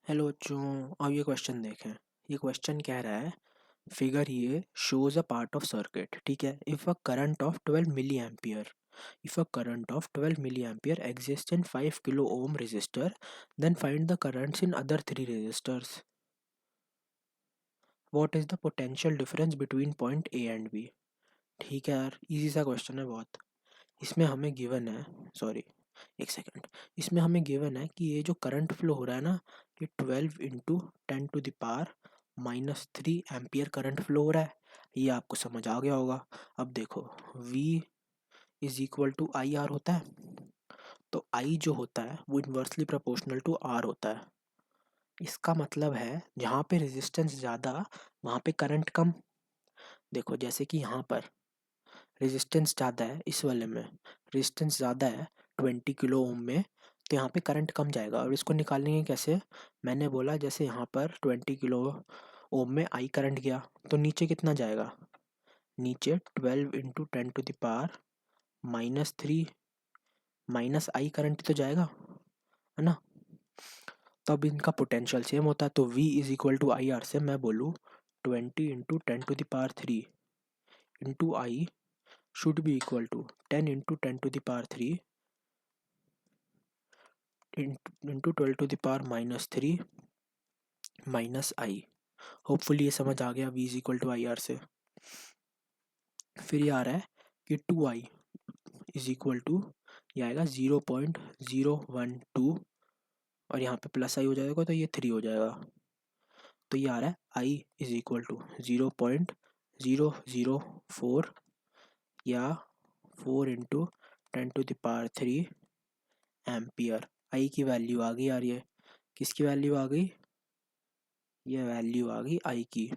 Hello बच्चों। अब ये क्वेश्चन देखें। ये क्वेश्चन कह रहा है फिगर ये shows a part of circuit. ठीक है। If a current of 12 milli ampere exist in 5 kilo ohm resistor, then find the currents in other three resistors. What is the potential difference between point A and B? ठीक है यार, easy सा question है बहुत। इसमें हमें given है, sorry एक सेकंड, इसमें हमें गिवन है कि ये जो करंट फ्लो हो रहा है ना, ये 12 इंटू 10⁻³ एम्पियर करंट फ्लो हो रहा है। ये आपको समझ आ गया होगा। अब देखो, V is equal to I R होता है, तो I जो होता है वो इन्वर्सली प्रोपोर्शनल टू R होता है। इसका मतलब है जहाँ पे रेजिस्टेंस ज़्यादा वहाँ पे करंट कम। देखो जैसे कि यहाँ पर रेजिस्टेंस ज़्यादा है, इस वाले में रेजिस्टेंस ज़्यादा है 20 किलो ओम में, तो यहाँ पे करंट कम जाएगा। और इसको निकालेंगे कैसे? मैंने बोला जैसे यहाँ पर 20 किलो ओम में आई करंट गया, तो नीचे कितना जाएगा? नीचे 12 इंटू 10⁻³ माइनस आई करंट तो जाएगा, है ना। तब इनका पोटेंशियल सेम होता है, तो V is equal to I R से मैं बोलूँ 20 into 10⁻³ into I should be equal to 10 into 10⁻³ into 12⁻³ minus I. Hopefully ये समझ आ गया। V is equal to I R से। फिर ये आ रहा है कि 2i इज इक्वल टू, ये आएगा 0.012 और यहाँ पे प्लस आई हो जाएगा तो ये 3 हो जाएगा। तो ये आ रहा है i इज इक्वल टू 0.004 या 4 इंटू 10⁻³ एम्पियर। आई की वैल्यू आ गई यार। ये किसकी वैल्यू आ गई? ये वैल्यू आ गई आई की।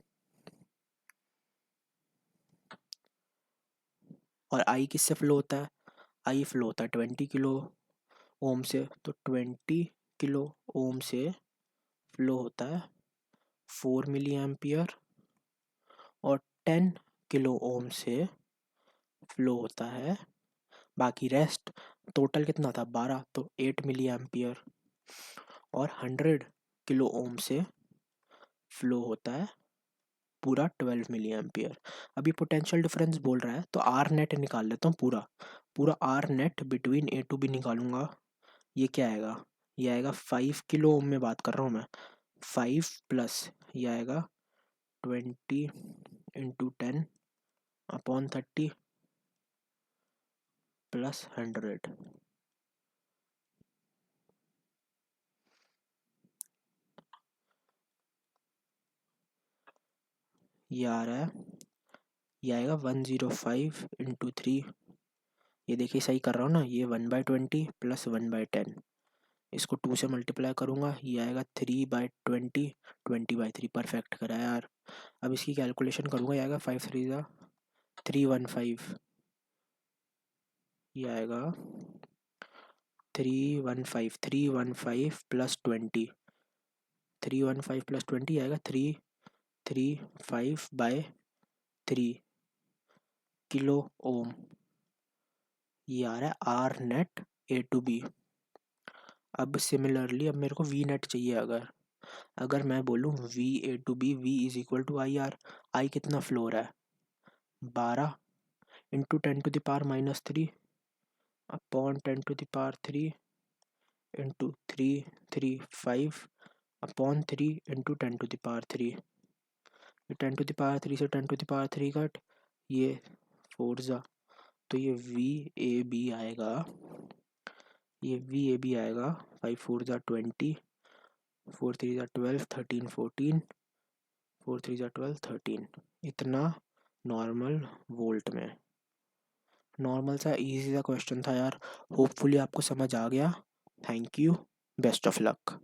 और आई किससे फ्लो होता है? आई फ्लो होता है 20 किलो ओम से, तो 20 किलो ओम से फ्लो होता है 4 मिली एम्पियर, और 10 किलो ओम से फ्लो होता है, बाकी रेस्ट टोटल कितना था 12, तो 8 मिली एम्पियर। और 100 किलो ओम से फ्लो होता है पूरा 12 मिली एम्पियर। अभी पोटेंशियल डिफरेंस बोल रहा है तो आर नेट निकाल लेता हूँ। पूरा R net between A to B निकालूंगा। ये क्या आएगा? ये आएगा 5 किलो ओम में बात कर रहा हूँ मैं। 5 प्लस ये आएगा 20 इंटू 10/30 प्लस 100। ये आ रहा है, ये आएगा 105 इंटू 3। ये देखिए सही कर रहा हूँ ना। ये 1/20 प्लस 1/10, इसको 2 से मल्टीप्लाई करूँगा, ये आएगा 3/20, 20/3। परफेक्ट करा यार। अब इसकी कैलकुलेशन करूँगा, ये आएगा 5 3 315। ये आएगा 315 प्लस 20, 315 प्लस 20 आएगा 335/3 किलो ओम। ये आ रहा है R net A to B. अब सिमिलरली अब मेरे को वी नेट चाहिए। अगर मैं बोलूँ V A to B, V is equal to I R. I कितना फ्लो हो रहा है? 12 इंटू 10⁻³ अपॉन 10⁻³ इंटू 335/3 इंटू 10⁻³। 10⁻³ से 10⁻³ कट, ये 4 ज़ा, तो ये वी ए बी आएगा। ये वी ए बी आएगा 5 4 ज़ा 20, 4 3 ज़ा 12, 13 14, 4 3 ज़ा 12 13। इतना नॉर्मल वोल्ट में। नॉर्मल सा इजी सा क्वेश्चन था यार। होपफुली आपको समझ आ गया। Thank you, best of luck.